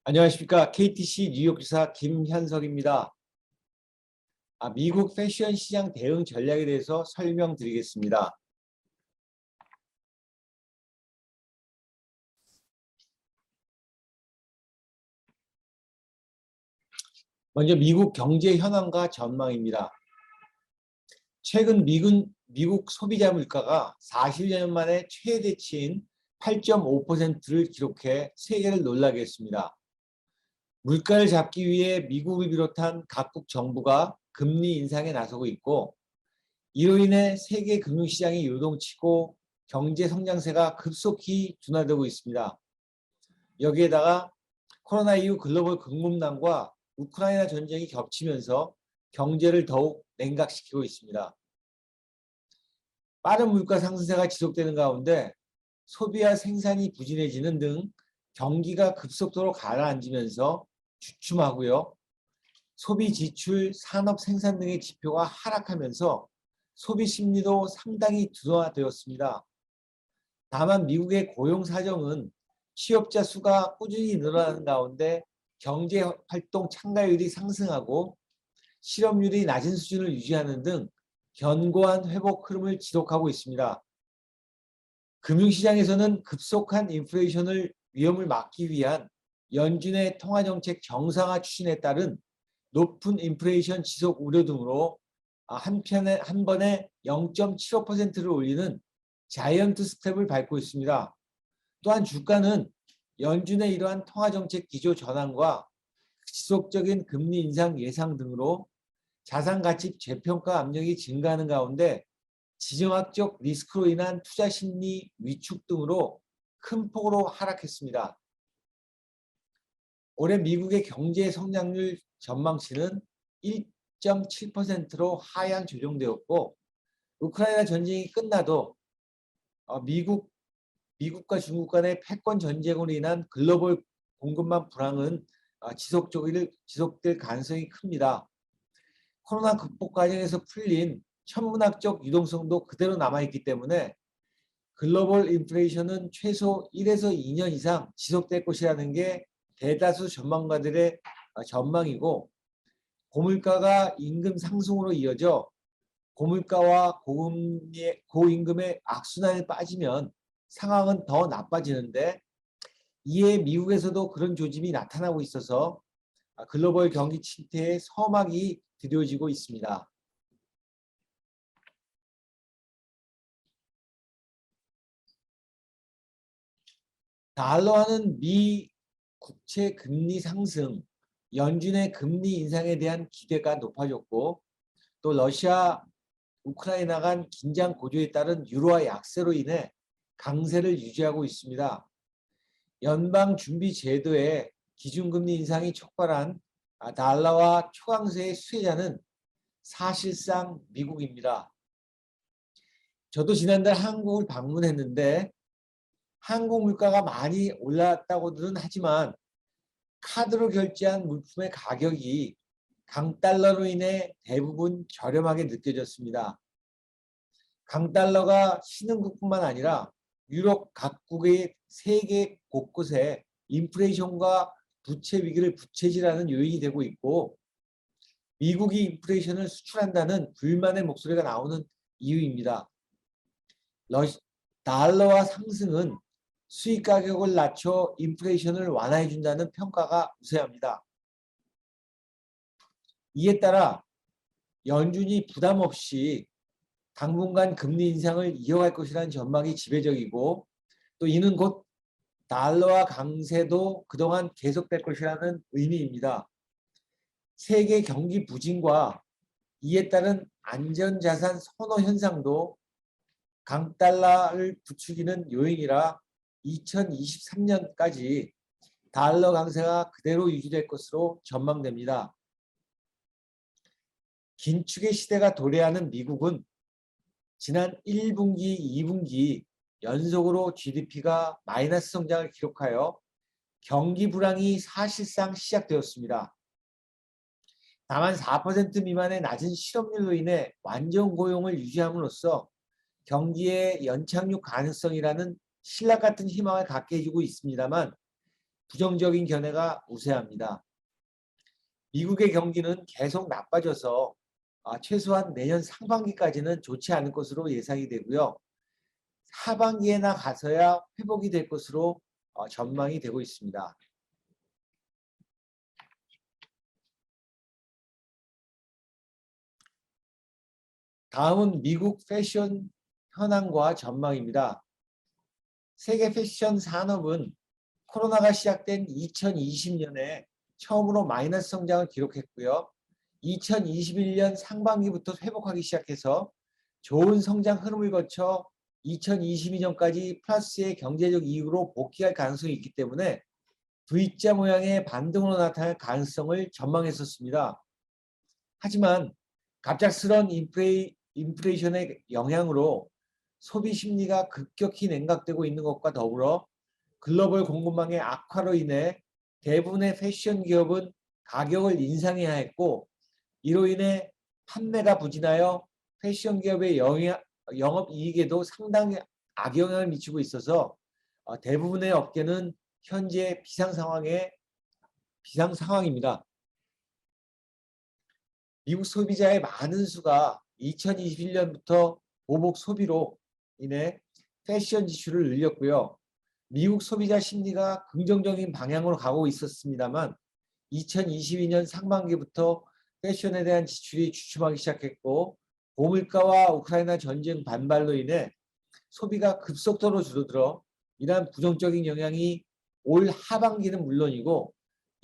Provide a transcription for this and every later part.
안녕하십니까. KTC 뉴욕지사 김현석입니다. 미국 패션 시장 대응 전략에 대해서 설명드리겠습니다. 먼저 미국 경제 현황과 전망입니다. 최근 미국 소비자 물가가 40여 년 만에 최대치인 8.5%를 기록해 세계를 놀라게 했습니다. 물가를 잡기 위해 미국을 비롯한 각국 정부가 금리 인상에 나서고 있고, 이로 인해 세계 금융시장이 요동치고 경제 성장세가 급속히 둔화되고 있습니다. 여기에다가 코로나 이후 글로벌 금융난과 우크라이나 전쟁이 겹치면서 경제를 더욱 냉각시키고 있습니다. 빠른 물가 상승세가 지속되는 가운데 소비와 생산이 부진해지는 등 경기가 급속도로 가라앉으면서 주춤하고요. 소비 지출, 산업 생산 등의 지표가 하락하면서 소비 심리도 상당히 둔화되었습니다. 다만 미국의 고용 사정은 취업자 수가 꾸준히 늘어나는 가운데 경제활동 참가율이 상승하고 실업률이 낮은 수준을 유지하는 등 견고한 회복 흐름을 지속하고 있습니다. 금융시장에서는 급속한 인플레이션을 위험을 막기 위한 연준의 통화정책 정상화 추진에 따른 높은 인플레이션 지속 우려 등으로 한 번에 0.75%를 올리는 자이언트 스텝을 밟고 있습니다. 또한 주가는 연준의 이러한 통화정책 기조 전환과 지속적인 금리 인상 예상 등으로 자산가치 재평가 압력이 증가하는 가운데 지정학적 리스크로 인한 투자 심리 위축 등으로 큰 폭으로 하락했습니다. 올해 미국의 경제 성장률 전망치는 1.7%로 하향 조정되었고, 우크라이나 전쟁이 끝나도 미국과 중국 간의 패권 전쟁으로 인한 글로벌 공급망 불황은 지속될 가능성이 큽니다. 코로나 극복 과정에서 풀린 천문학적 유동성도 그대로 남아있기 때문에 글로벌 인플레이션은 최소 1에서 2년 이상 지속될 것이라는 게 대다수 전망가들의 전망이고, 고물가가 임금 상승으로 이어져 고물가와 고임금의 악순환에 빠지면 상황은 더 나빠지는데, 이에 미국에서도 그런 조짐이 나타나고 있어서 글로벌 경기 침체의 서막이 드디어지고 있습니다. 달러화는 미 국채 금리 상승, 연준의 금리 인상에 대한 기대가 높아졌고, 또 러시아, 우크라이나 간 긴장 고조에 따른 유로화 약세로 인해 강세를 유지하고 있습니다. 연방준비제도의 기준금리 인상이 촉발한 달러화 초강세의 수혜자는 사실상 미국입니다. 저도 지난달 한국을 방문했는데 한국 물가가 많이 올랐다고는 하지만 카드로 결제한 물품의 가격이 강달러로 인해 대부분 저렴하게 느껴졌습니다. 강달러가 신흥국뿐만 아니라 유럽 각국의 세계 곳곳에 인플레이션과 부채 위기를 부채질하는 요인이 되고 있고, 미국이 인플레이션을 수출한다는 불만의 목소리가 나오는 이유입니다. 달러화 상승은 수입 가격을 낮춰 인플레이션을 완화해준다는 평가가 우세합니다. 이에 따라 연준이 부담 없이 당분간 금리 인상을 이어갈 것이라는 전망이 지배적이고, 또 이는 곧 달러화 강세도 그동안 계속될 것이라는 의미입니다. 세계 경기 부진과 이에 따른 안전자산 선호 현상도 강달러를 부추기는 요인이라 2023년까지 달러 강세가 그대로 유지될 것으로 전망됩니다. 긴축의 시대가 도래하는 미국은 지난 1분기, 2분기 연속으로 GDP가 마이너스 성장을 기록하여 경기 불황이 사실상 시작되었습니다. 다만 4% 미만의 낮은 실업률로 인해 완전 고용을 유지함으로써 경기의 연착륙 가능성이라는 신락 같은 희망을 갖게 해주고 있습니다만, 부정적인 견해가 우세합니다. 미국의 경기는 계속 나빠져서 최소한 내년 상반기까지는 좋지 않을 것으로 예상이 되고요. 하반기에나 가서야 회복이 될 것으로 전망이 되고 있습니다. 다음은 미국 패션 현황과 전망입니다. 세계 패션 산업은 코로나가 시작된 2020년에 처음으로 마이너스 성장을 기록했고요. 2021년 상반기부터 회복하기 시작해서 좋은 성장 흐름을 거쳐 2022년까지 플러스의 경제적 이익으로 복귀할 가능성이 있기 때문에 V자 모양의 반등으로 나타날 가능성을 전망했었습니다. 하지만 갑작스런 인플레이션의 영향으로 소비 심리가 급격히 냉각되고 있는 것과 더불어 글로벌 공급망의 악화로 인해 대부분의 패션 기업은 가격을 인상해야 했고, 이로 인해 판매가 부진하여 패션 기업의 영업이익에도 상당히 악영향을 미치고 있어서 대부분의 업계는 현재 비상 상황입니다. 미국 소비자의 많은 수가 2021년부터 보복 소비로 인해 패션 지출을 늘렸고요. 미국 소비자 심리가 긍정적인 방향으로 가고 있었습니다만 2022년 상반기부터 패션에 대한 지출이 주춤하기 시작했고, 고물가와 우크라이나 전쟁 반발로 인해 소비가 급속도로 줄어들어 이러한 부정적인 영향이 올 하반기는 물론이고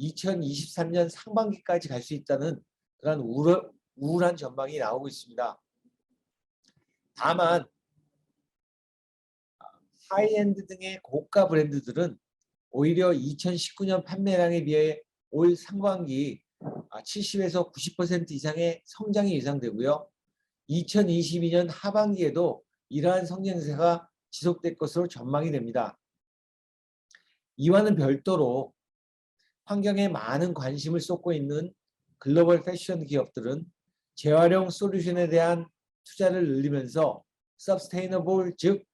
2023년 상반기까지 갈 수 있다는 그런 우울한 전망이 나오고 있습니다. 다만 하이엔드 등의 고가 브랜드들은 오히려 2019년 판매량에 비해 올 상반기 70에서 90% 이상의 성장이 예상되고요. 2022년 하반기에도 이러한 성장세가 지속될 것으로 전망이 됩니다. 이와는 별도로 환경에 많은 관심을 쏟고 있는 글로벌 패션 기업들은 재활용 솔루션에 대한 투자를 늘리면서 서스테이너블, 즉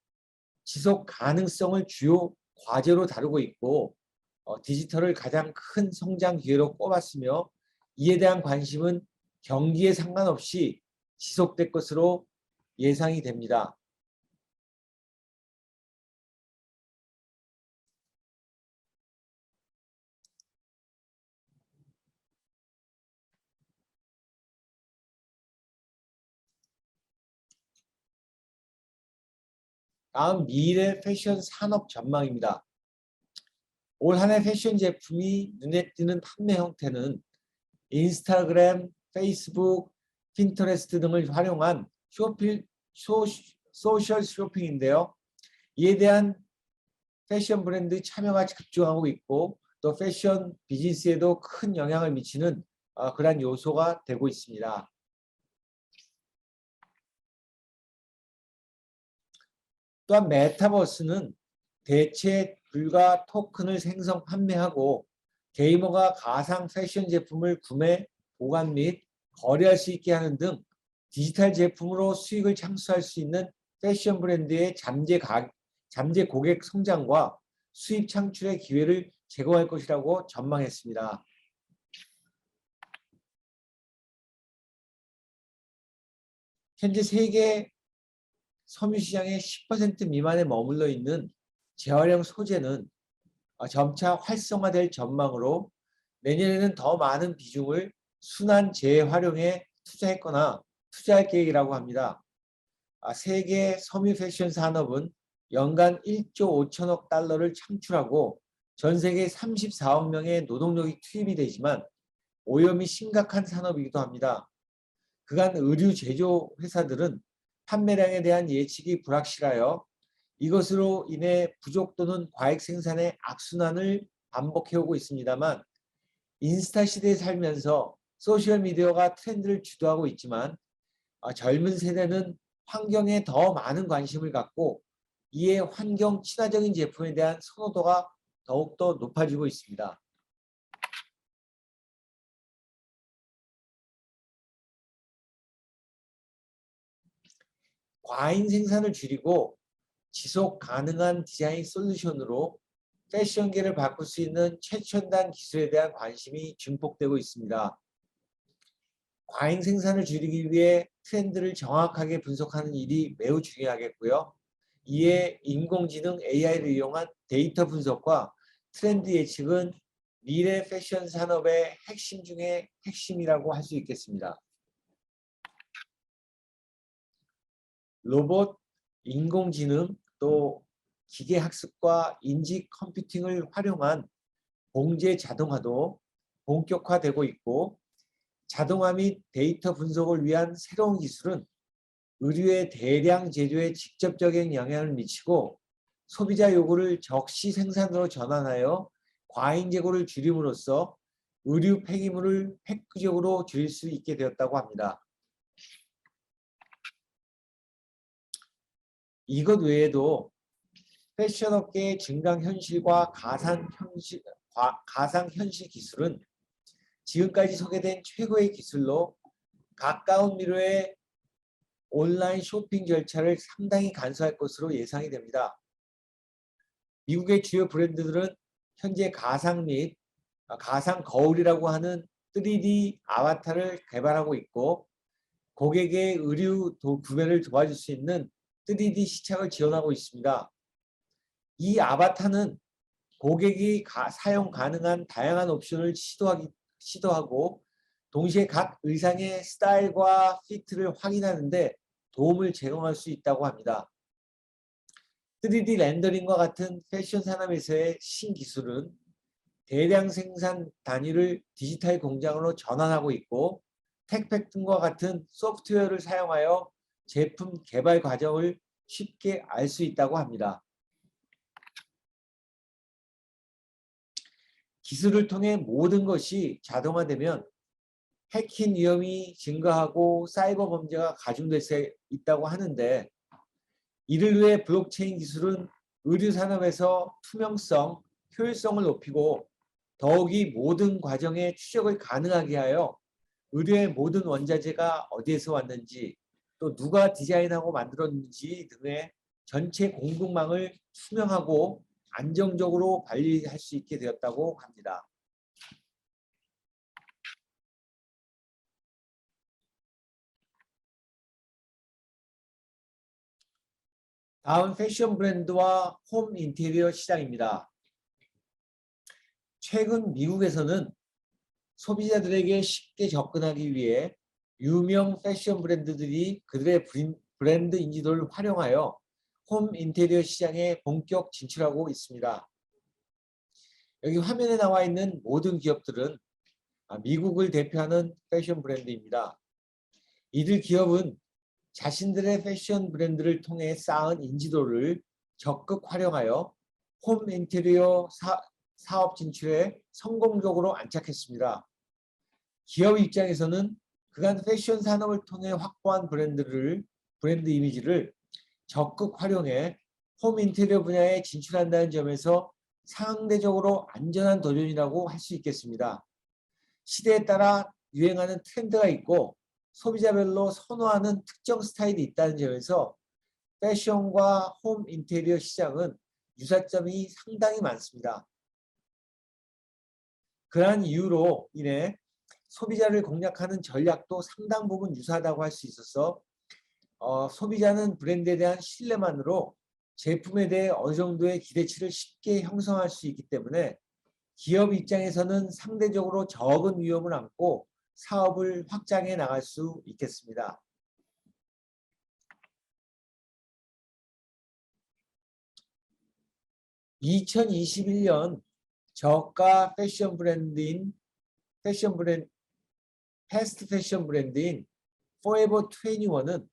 지속 가능성을 주요 과제로 다루고 있고 디지털을 가장 큰 성장 기회로 꼽았으며 이에 대한 관심은 경기에 상관없이 지속될 것으로 예상이 됩니다. 다음 미래 패션 산업 전망입니다. 올 한 해 패션 제품이 눈에 띄는 판매 형태는 인스타그램, 페이스북, 핀터레스트 등을 활용한 소셜 쇼핑인데요. 이에 대한 패션 브랜드 참여가 집중하고 있고 또 패션 비즈니스에도 큰 영향을 미치는 그러한 요소가 되고 있습니다. 또한 메타버스는 대체 불가 토큰을 생성 판매하고 게이머가 가상 패션 제품을 구매, 보관 및 거래할 수 있게 하는 등 디지털 제품으로 수익을 창출할 수 있는 패션 브랜드의 잠재 고객 성장과 수입 창출의 기회를 제공할 것이라고 전망했습니다. 현재 세계 섬유 시장의 10% 미만에 머물러 있는 재활용 소재는 점차 활성화될 전망으로 내년에는 더 많은 비중을 순환 재활용에 투자했거나 투자할 계획이라고 합니다. 세계 섬유 패션 산업은 연간 1조 5천억 달러를 창출하고 전 세계 34억 명의 노동력이 투입이 되지만 오염이 심각한 산업이기도 합니다. 그간 의류 제조 회사들은 판매량에 대한 예측이 불확실하여 이것으로 인해 부족 또는 과잉 생산의 악순환을 반복해오고 있습니다만 인스타 시대에 살면서 소셜미디어가 트렌드를 주도하고 있지만 젊은 세대는 환경에 더 많은 관심을 갖고 이에 환경 친화적인 제품에 대한 선호도가 더욱더 높아지고 있습니다. 과잉 생산을 줄이고 지속 가능한 디자인 솔루션으로 패션계를 바꿀 수 있는 최첨단 기술에 대한 관심이 증폭되고 있습니다. 과잉 생산을 줄이기 위해 트렌드를 정확하게 분석하는 일이 매우 중요하겠고요. 이에 인공지능 AI를 이용한 데이터 분석과 트렌드 예측은 미래 패션 산업의 핵심 중에 핵심이라고 할 수 있겠습니다. 로봇, 인공지능, 또 기계학습과 인지 컴퓨팅을 활용한 봉제 자동화도 본격화되고 있고, 자동화 및 데이터 분석을 위한 새로운 기술은 의류의 대량 제조에 직접적인 영향을 미치고 소비자 요구를 적시 생산으로 전환하여 과잉 재고를 줄임으로써 의류 폐기물을 획기적으로 줄일 수 있게 되었다고 합니다. 이것 외에도 패션업계의 증강현실과 가상현실 기술은 지금까지 소개된 최고의 기술로 가까운 미래에 온라인 쇼핑 절차를 상당히 간소할 것으로 예상이 됩니다. 미국의 주요 브랜드들은 현재 가상 및 가상 거울이라고 하는 3D 아바타를 개발하고 있고, 고객의 의류 구매를 도와줄 수 있는 3D 시착을 지원하고 있습니다. 이 아바타는 고객이 사용 가능한 다양한 옵션을 시도하고 동시에 각 의상의 스타일과 피트를 확인하는 데 도움을 제공할 수 있다고 합니다. 3D 렌더링과 같은 패션 산업에서의 신기술은 대량 생산 단위를 디지털 공장으로 전환하고 있고, 택팩 등과 같은 소프트웨어를 사용하여 제품 개발 과정을 쉽게 알 수 있다고 합니다. 기술을 통해 모든 것이 자동화되면 해킹 위험이 증가하고 사이버 범죄가 가중될 수 있다고 하는데, 이를 위해 블록체인 기술은 의류 산업에서 투명성, 효율성을 높이고 더욱이 모든 과정의 추적을 가능하게 하여 의류의 모든 원자재가 어디에서 왔는지, 또 누가 디자인하고 만들었는지 등의 전체 공급망을 투명하고 안정적으로 관리할 수 있게 되었다고 합니다. 다음 패션 브랜드와 홈 인테리어 시장입니다. 최근 미국에서는 소비자들에게 쉽게 접근하기 위해 유명 패션 브랜드들이 그들의 브랜드 인지도를 활용하여 홈 인테리어 시장에 본격 진출하고 있습니다. 여기 화면에 나와 있는 모든 기업들은 미국을 대표하는 패션 브랜드입니다. 이들 기업은 자신들의 패션 브랜드를 통해 쌓은 인지도를 적극 활용하여 홈 인테리어 사업 진출에 성공적으로 안착했습니다. 기업 입장에서는 그간 패션 산업을 통해 확보한 브랜드 이미지를 적극 활용해 홈 인테리어 분야에 진출한다는 점에서 상대적으로 안전한 도전이라고 할 수 있겠습니다. 시대에 따라 유행하는 트렌드가 있고 소비자별로 선호하는 특정 스타일이 있다는 점에서 패션과 홈 인테리어 시장은 유사점이 상당히 많습니다. 그러한 이유로 인해 소비자를 공략하는 전략도 상당 부분 유사하다고 할 수 있어서 소비자는 브랜드에 대한 신뢰만으로 제품에 대해 어느 정도의 기대치를 쉽게 형성할 수 있기 때문에 기업 입장에서는 상대적으로 적은 위험을 안고 사업을 확장해 나갈 수 있겠습니다. (2021년) 저가 패스트 패션 브랜드인 포에버 21은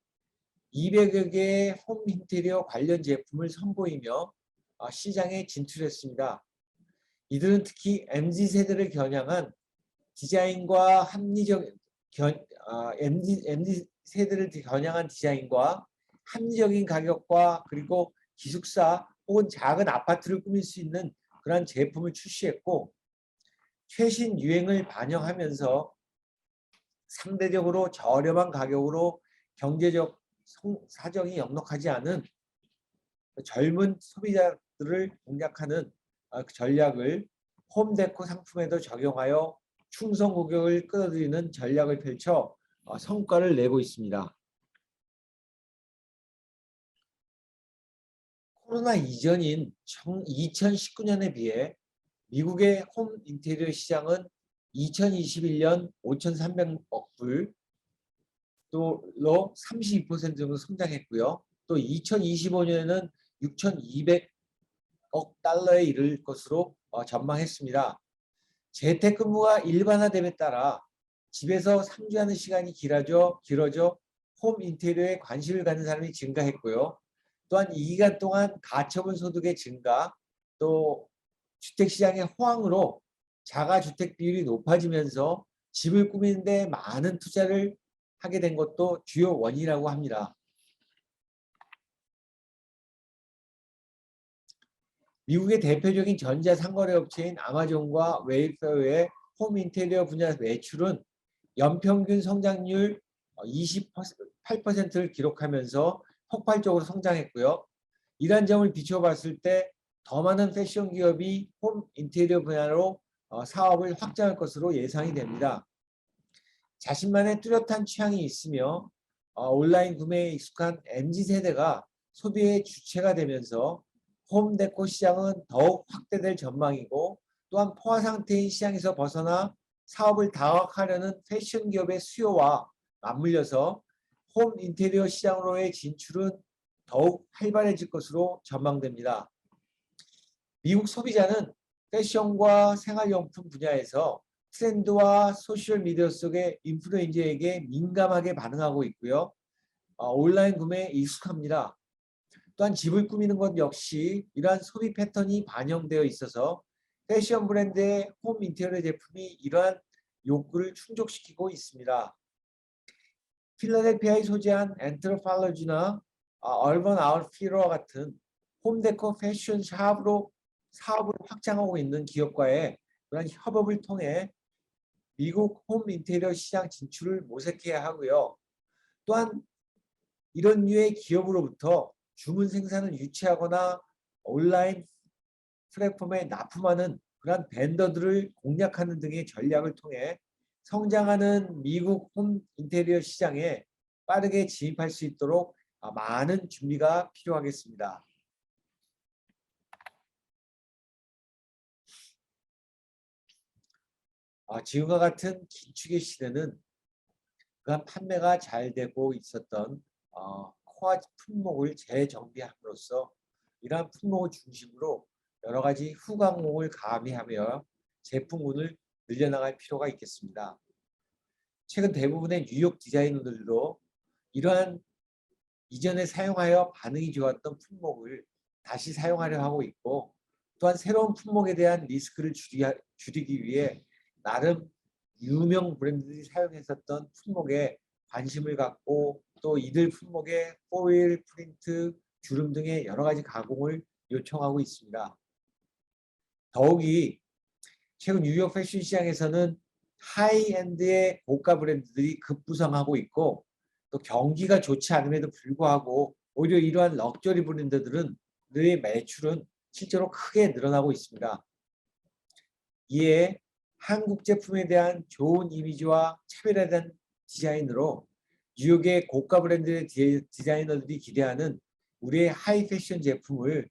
200여 개의 홈 인테리어 관련 제품을 선보이며 시장에 진출했습니다. 이들은 특히 MZ세대를 겨냥한 디자인과 MZ세대를 겨냥한 디자인과 합리적인 가격과 그리고 기숙사 혹은 작은 아파트를 꾸밀 수 있는 그런 제품을 출시했고, 최신 유행을 반영하면서 상대적으로 저렴한 가격으로 경제적 사정이 넉넉하지 않은 젊은 소비자들을 공략하는 그 전략을 홈데코 상품에도 적용하여 충성 고객을 끌어들이는 전략을 펼쳐 성과를 내고 있습니다. 코로나 이전인 2019년에 비해 미국의 홈 인테리어 시장은 2021년 5,300억 불로 32% 정도 성장했고요. 또 2025년에는 6,200억 달러에 이를 것으로 전망했습니다. 재택근무가 일반화됨에 따라 집에서 상주하는 시간이 길어져 홈 인테리어에 관심을 갖는 사람이 증가했고요. 또한 이 기간 동안 가처분 소득의 증가, 또 주택시장의 호황으로 자가주택 비율이 높아지면서 집을 꾸미는 데 많은 투자를 하게 된 것도 주요 원인이라고 합니다. 미국의 대표적인 전자상거래 업체인 아마존과 웨이페어의 홈 인테리어 분야 매출은 연평균 성장률 28%를 기록하면서 폭발적으로 성장했고요. 이러한 점을 비춰봤을 때 더 많은 패션 기업이 홈 인테리어 분야로 사업을 확장할 것으로 예상이 됩니다. 자신만의 뚜렷한 취향이 있으며 온라인 구매에 익숙한 MZ세대가 소비의 주체가 되면서 홈데코 시장은 더욱 확대될 전망이고, 또한 포화 상태인 시장에서 벗어나 사업을 다각화하려는 패션 기업의 수요와 맞물려서 홈 인테리어 시장으로의 진출은 더욱 활발해질 것으로 전망됩니다. 미국 소비자는 패션과 생활용품 분야에서 트렌드와 소셜미디어 속의 인플루엔서에게 민감하게 반응하고 있고요. 온라인 구매에 익숙합니다. 또한 집을 꾸미는 것 역시 이러한 소비 패턴이 반영되어 있어서 패션 브랜드의 홈 인테리어 제품이 이러한 욕구를 충족시키고 있습니다. 필라델피아에 소재한 엔트로팔로지나 얼번 아웃피터와 같은 홈데코 패션 샵으로 사업을 확장하고 있는 기업과의 그런 협업을 통해 미국 홈 인테리어 시장 진출을 모색해야 하고요. 또한 이런 류의 기업으로부터 주문 생산을 유치하거나 온라인 플랫폼에 납품하는 그런 벤더들을 공략하는 등의 전략을 통해 성장하는 미국 홈 인테리어 시장에 빠르게 진입할 수 있도록 많은 준비가 필요하겠습니다. 지금과 같은 긴축의 시대는 그간 판매가 잘 되고 있었던 코아 품목을 재정비함으로써 이러한 품목을 중심으로 여러 가지 후광목을 가미하며 제품군을 늘려나갈 필요가 있겠습니다. 최근 대부분의 뉴욕 디자이너들도 이러한 이전에 사용하여 반응이 좋았던 품목을 다시 사용하려 하고 있고, 또한 새로운 품목에 대한 리스크를 줄이기 위해 나름 유명 브랜드들이 사용했었던 품목에 관심을 갖고, 또 이들 품목에 포일, 프린트, 주름 등의 여러 가지 가공을 요청하고 있습니다. 더욱이 최근 뉴욕 패션 시장에서는 하이엔드의 고가 브랜드들이 급부상하고 있고, 또 경기가 좋지 않음에도 불구하고 오히려 이러한 럭셔리 브랜드들은 의 매출은 실제로 크게 늘어나고 있습니다. 이에 한국 제품에 대한 좋은 이미지와 차별화된 디자인으로 뉴욕의 고가 브랜드의 디자이너들이 기대하는 우리의 하이 패션 제품을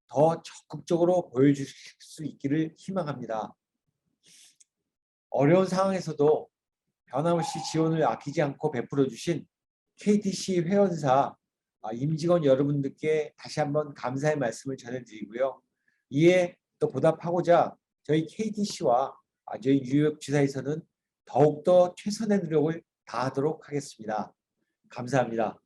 더 적극적으로 보여줄 수 있기를 희망합니다. 어려운 상황에서도 변함없이 지원을 아끼지 않고 베풀어 주신 KTC 회원사 임직원 여러분들께 다시 한번 감사의 말씀을 전해드리고요. 이에 또 보답하고자 저희 KTC와 저희 뉴욕지사에서는 더욱더 최선의 노력을 다하도록 하겠습니다. 감사합니다.